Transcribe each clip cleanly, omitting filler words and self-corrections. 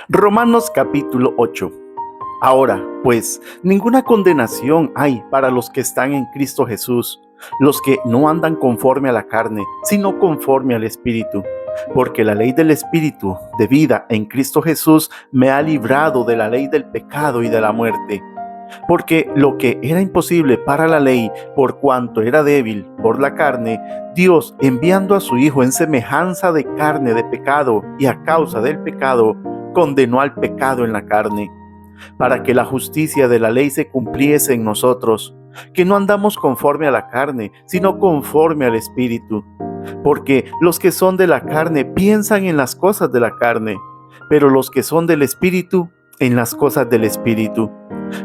Romanos capítulo 8. Ahora, pues, ninguna condenación hay para los que están en Cristo Jesús, los que no andan conforme a la carne, sino conforme al Espíritu. Porque la ley del Espíritu de vida en Cristo Jesús me ha librado de la ley del pecado y de la muerte. Porque lo que era imposible para la ley, por cuanto era débil por la carne, Dios, enviando a su Hijo en semejanza de carne de pecado y a causa del pecado, condenó al pecado en la carne, para que la justicia de la ley se cumpliese en nosotros, que no andamos conforme a la carne, sino conforme al Espíritu. Porque los que son de la carne piensan en las cosas de la carne, pero los que son del Espíritu, en las cosas del Espíritu.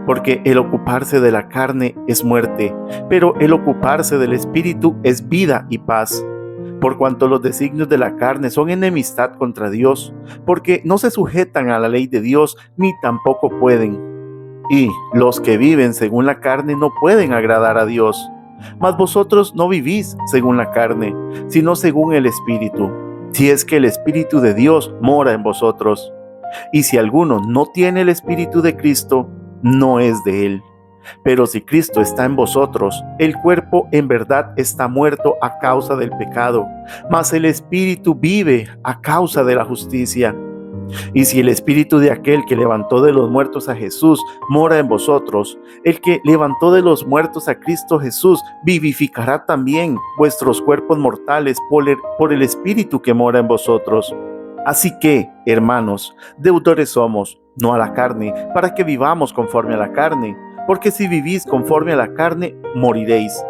Porque el ocuparse de la carne es muerte, pero el ocuparse del Espíritu es vida y paz. Por cuanto los designios de la carne son enemistad contra Dios, porque no se sujetan a la ley de Dios, ni tampoco pueden. Y los que viven según la carne no pueden agradar a Dios. Mas vosotros no vivís según la carne, sino según el Espíritu, si es que el Espíritu de Dios mora en vosotros. Y si alguno no tiene el Espíritu de Cristo, no es de él. Pero si Cristo está en vosotros, el cuerpo en verdad está muerto a causa del pecado, mas el Espíritu vive a causa de la justicia. Y si el Espíritu de aquel que levantó de los muertos a Jesús mora en vosotros, el que levantó de los muertos a Cristo Jesús vivificará también vuestros cuerpos mortales por el Espíritu que mora en vosotros. Así que, hermanos, deudores somos, no a la carne, para que vivamos conforme a la carne. Porque si vivís conforme a la carne, moriréis.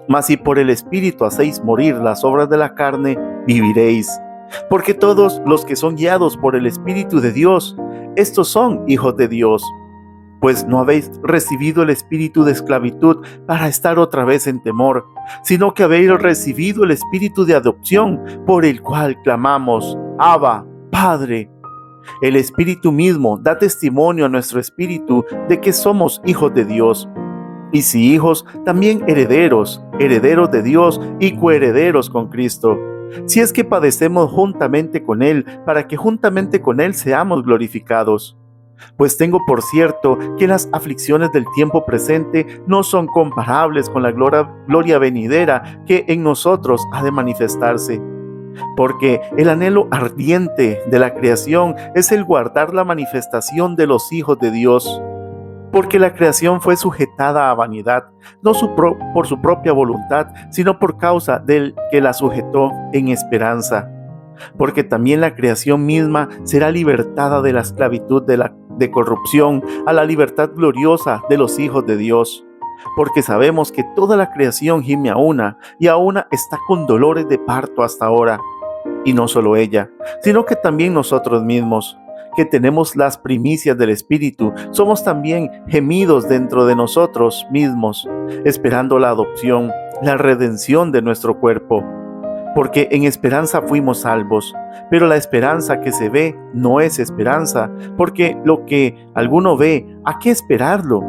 Mas si por el Espíritu hacéis morir las obras de la carne, viviréis. Porque todos los que son guiados por el Espíritu de Dios, estos son hijos de Dios. Pues no habéis recibido el espíritu de esclavitud para estar otra vez en temor, sino que habéis recibido el espíritu de adopción, por el cual clamamos, Abba, Padre. El Espíritu mismo da testimonio a nuestro espíritu de que somos hijos de Dios. Y si hijos, también herederos, herederos de Dios y coherederos con Cristo. Si es que padecemos juntamente con Él, para que juntamente con Él seamos glorificados. Pues tengo por cierto que las aflicciones del tiempo presente no son comparables con la gloria venidera que en nosotros ha de manifestarse. Porque el anhelo ardiente de la creación es el guardar la manifestación de los hijos de Dios. Porque la creación fue sujetada a vanidad, no por su propia voluntad, sino por causa del que la sujetó en esperanza. Porque también la creación misma será libertada de la esclavitud de corrupción a la libertad gloriosa de los hijos de Dios. Porque sabemos que toda la creación gime a una, y a una está con dolores de parto hasta ahora. Y no solo ella, sino que también nosotros mismos, que tenemos las primicias del Espíritu, somos también gemidos dentro de nosotros mismos, esperando la adopción, la redención de nuestro cuerpo. Porque en esperanza fuimos salvos, pero la esperanza que se ve no es esperanza, porque lo que alguno ve, ¿a qué esperarlo?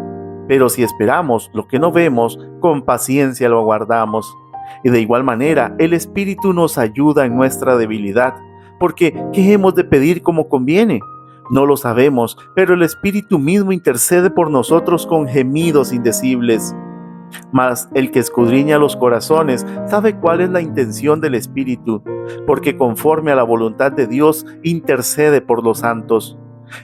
Pero si esperamos lo que no vemos, con paciencia lo aguardamos. Y de igual manera, el Espíritu nos ayuda en nuestra debilidad, porque ¿qué hemos de pedir como conviene? No lo sabemos, pero el Espíritu mismo intercede por nosotros con gemidos indecibles. Mas el que escudriña los corazones sabe cuál es la intención del Espíritu, porque conforme a la voluntad de Dios intercede por los santos.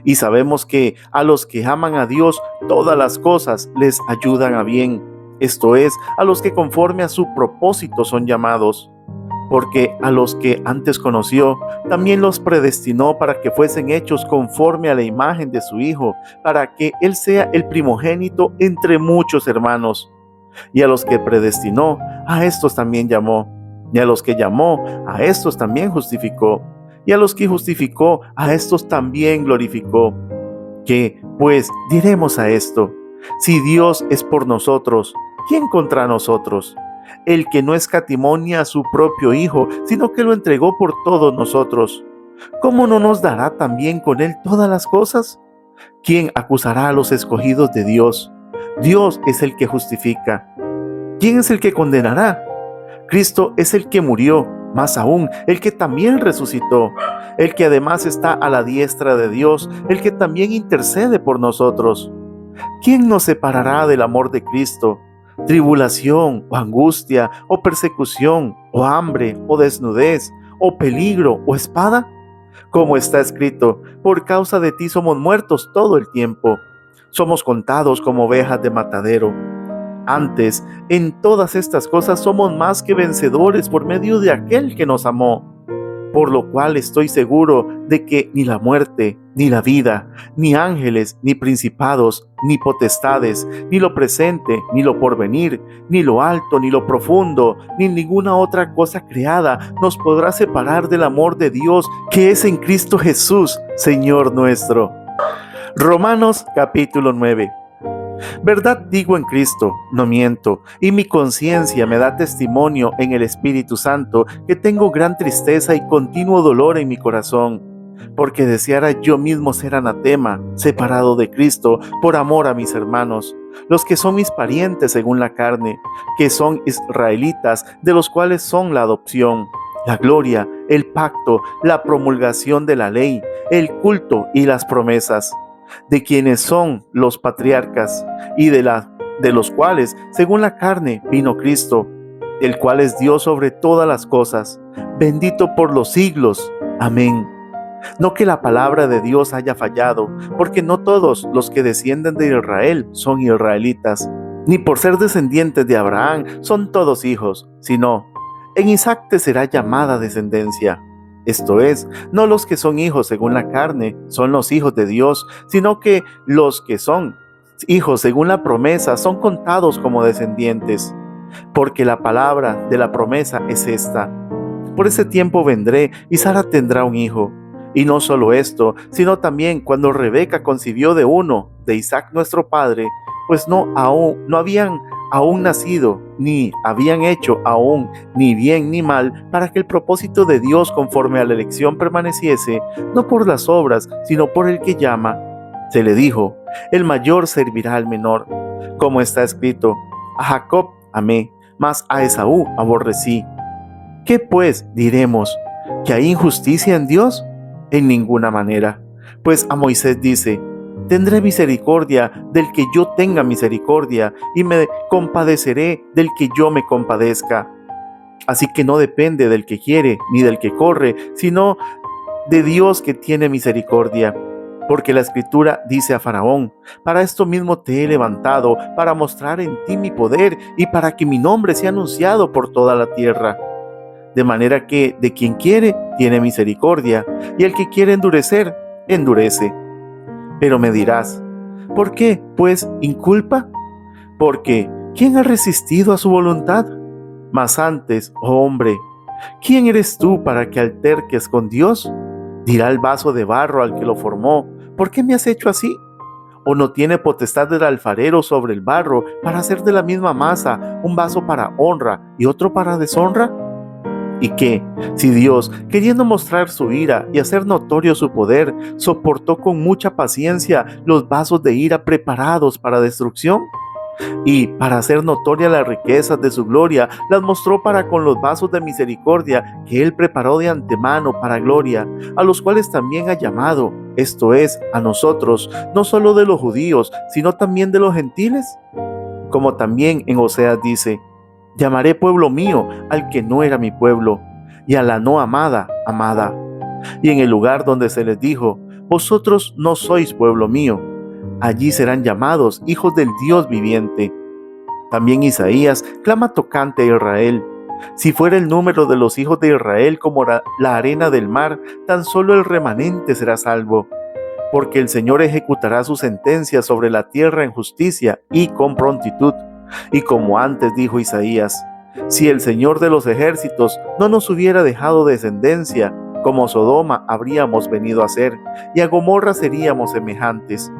Y sabemos que a los que aman a Dios todas las cosas les ayudan a bien, esto es, a los que conforme a su propósito son llamados. Porque a los que antes conoció, también los predestinó para que fuesen hechos conforme a la imagen de su Hijo, para que Él sea el primogénito entre muchos hermanos. Y a los que predestinó, a estos también llamó. Y a los que llamó, a estos también justificó. Y a los que justificó, a estos también glorificó. ¿Qué, pues, diremos a esto? Si Dios es por nosotros, ¿quién contra nosotros? El que no escatimó ni a su propio Hijo, sino que lo entregó por todos nosotros. ¿Cómo no nos dará también con Él todas las cosas? ¿Quién acusará a los escogidos de Dios? Dios es el que justifica. ¿Quién es el que condenará? Cristo es el que murió, más aún el que también resucitó, el que además está a la diestra de Dios, el que también intercede por nosotros. ¿Quién nos separará del amor de Cristo? ¿Tribulación o angustia o persecución o hambre o desnudez o peligro o espada? Como está escrito, por causa de ti somos muertos todo el tiempo. Somos contados como ovejas de matadero. Antes, en todas estas cosas somos más que vencedores por medio de aquel que nos amó. Por lo cual estoy seguro de que ni la muerte, ni la vida, ni ángeles, ni principados, ni potestades, ni lo presente, ni lo porvenir, ni lo alto, ni lo profundo, ni ninguna otra cosa creada nos podrá separar del amor de Dios que es en Cristo Jesús, Señor nuestro. Romanos capítulo 9. Verdad digo en Cristo, no miento, y mi conciencia me da testimonio en el Espíritu Santo que tengo gran tristeza y continuo dolor en mi corazón, porque deseara yo mismo ser anatema, separado de Cristo, por amor a mis hermanos, los que son mis parientes según la carne, que son israelitas, de los cuales son la adopción, la gloria, el pacto, la promulgación de la ley, el culto y las promesas, de quienes son los patriarcas, y de los cuales, según la carne, vino Cristo, el cual es Dios sobre todas las cosas, bendito por los siglos. Amén. No que la palabra de Dios haya fallado, porque no todos los que descienden de Israel son israelitas, ni por ser descendientes de Abraham son todos hijos, sino, en Isaac te será llamada descendencia. Esto es, no los que son hijos según la carne son los hijos de Dios, sino que los que son hijos según la promesa son contados como descendientes. Porque la palabra de la promesa es esta: por ese tiempo vendré y Sara tendrá un hijo. Y no solo esto, sino también cuando Rebeca concibió de uno, de Isaac nuestro padre, pues no habían aún nacido, ni habían hecho aún ni bien ni mal, para que el propósito de Dios conforme a la elección permaneciese, no por las obras, sino por el que llama. Se le dijo: el mayor servirá al menor. Como está escrito: a Jacob amé, mas a Esaú aborrecí. ¿Qué pues diremos? ¿Que hay injusticia en Dios? En ninguna manera. Pues a Moisés dice: tendré misericordia del que yo tenga misericordia, y me compadeceré del que yo me compadezca. Así que no depende del que quiere ni del que corre, sino de Dios que tiene misericordia. Porque la Escritura dice a Faraón: para esto mismo te he levantado, para mostrar en ti mi poder y para que mi nombre sea anunciado por toda la tierra. De manera que de quien quiere tiene misericordia, y el que quiere endurecer, endurece. Pero me dirás: ¿por qué, pues, inculpa? Porque ¿quién ha resistido a su voluntad? Mas antes, oh hombre, ¿quién eres tú para que alterques con Dios? Dirá el vaso de barro al que lo formó: ¿por qué me has hecho así? ¿O no tiene potestad el alfarero sobre el barro para hacer de la misma masa un vaso para honra y otro para deshonra? ¿Y qué, si Dios, queriendo mostrar su ira y hacer notorio su poder, soportó con mucha paciencia los vasos de ira preparados para destrucción? Y para hacer notoria las riquezas de su gloria, las mostró para con los vasos de misericordia que Él preparó de antemano para gloria, a los cuales también ha llamado, esto es, a nosotros, no solo de los judíos, sino también de los gentiles. Como también en Oseas dice: llamaré pueblo mío al que no era mi pueblo, y a la no amada, amada. Y en el lugar donde se les dijo: vosotros no sois pueblo mío, allí serán llamados hijos del Dios viviente. También Isaías clama tocante a Israel: si fuera el número de los hijos de Israel como la arena del mar, tan solo el remanente será salvo. Porque el Señor ejecutará su sentencia sobre la tierra en justicia y con prontitud. Y como antes dijo Isaías: si el Señor de los ejércitos no nos hubiera dejado descendencia, como Sodoma habríamos venido a ser, y a Gomorra seríamos semejantes.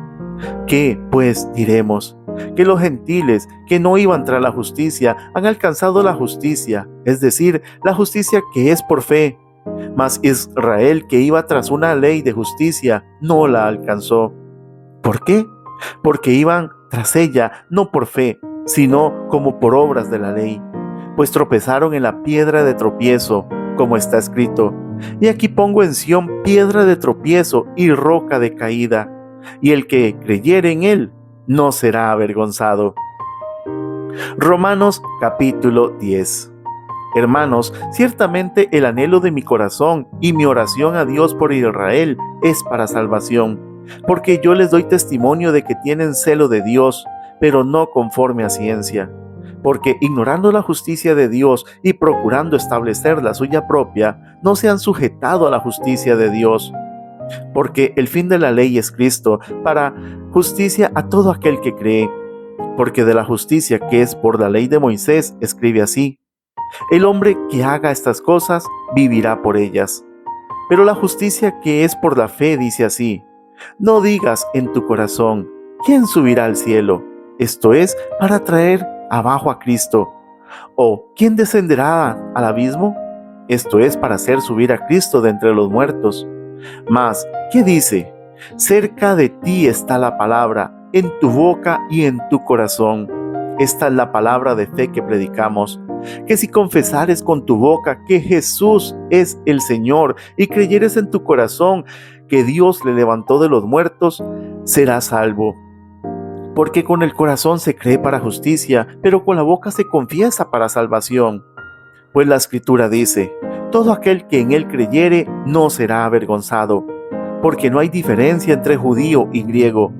¿Qué, pues, diremos? Que los gentiles que no iban tras la justicia han alcanzado la justicia, es decir, la justicia que es por fe. Mas Israel, que iba tras una ley de justicia, no la alcanzó. ¿Por qué? Porque iban tras ella no por fe, sino como por obras de la ley, pues tropezaron en la piedra de tropiezo, como está escrito: y aquí pongo en Sión piedra de tropiezo y roca de caída, y el que creyere en él no será avergonzado. Romanos capítulo 10. Hermanos, ciertamente el anhelo de mi corazón y mi oración a Dios por Israel es para salvación, porque yo les doy testimonio de que tienen celo de Dios, pero no conforme a ciencia. Porque ignorando la justicia de Dios y procurando establecer la suya propia, no se han sujetado a la justicia de Dios. Porque el fin de la ley es Cristo, para justicia a todo aquel que cree. Porque de la justicia que es por la ley de Moisés escribe así: el hombre que haga estas cosas vivirá por ellas. Pero la justicia que es por la fe dice así: no digas en tu corazón, ¿quién subirá al cielo? Esto es, para traer abajo a Cristo. ¿O quién descenderá al abismo? Esto es, para hacer subir a Cristo de entre los muertos. Mas, ¿qué dice? Cerca de ti está la palabra, en tu boca y en tu corazón. Esta es la palabra de fe que predicamos: que si confesares con tu boca que Jesús es el Señor y creyeres en tu corazón que Dios le levantó de los muertos, serás salvo. Porque con el corazón se cree para justicia, pero con la boca se confiesa para salvación. Pues la Escritura dice: todo aquel que en él creyere no será avergonzado, porque no hay diferencia entre judío y griego,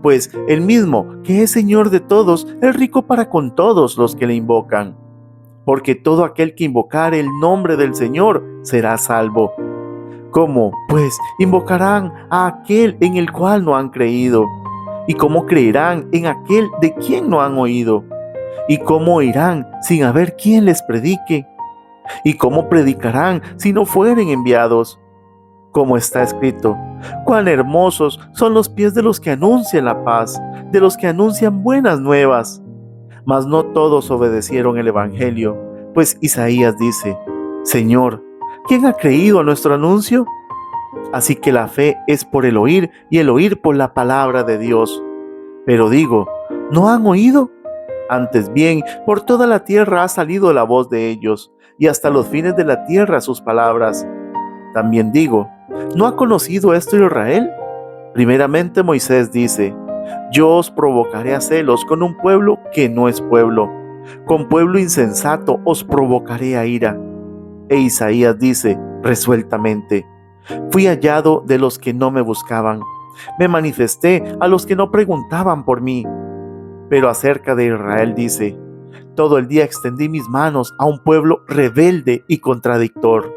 pues el mismo que es Señor de todos es rico para con todos los que le invocan. Porque todo aquel que invocare el nombre del Señor será salvo. ¿Cómo, pues, invocarán a aquel en el cual no han creído? ¿Y cómo creerán en aquel de quien no han oído? ¿Y cómo oirán sin haber quien les predique? ¿Y cómo predicarán si no fueren enviados? Como está escrito: cuán hermosos son los pies de los que anuncian la paz, de los que anuncian buenas nuevas. Mas no todos obedecieron el evangelio, pues Isaías dice: Señor, ¿quién ha creído a nuestro anuncio? Así que la fe es por el oír y el oír por la palabra de Dios. Pero digo, ¿no han oído? Antes bien, por toda la tierra ha salido la voz de ellos, y hasta los fines de la tierra sus palabras. También digo, ¿no ha conocido esto Israel? Primeramente Moisés dice: yo os provocaré a celos con un pueblo que no es pueblo. Con pueblo insensato os provocaré a ira. E Isaías dice resueltamente: fui hallado de los que no me buscaban. Me manifesté a los que no preguntaban por mí. Pero acerca de Israel dice: todo el día extendí mis manos a un pueblo rebelde y contradictor.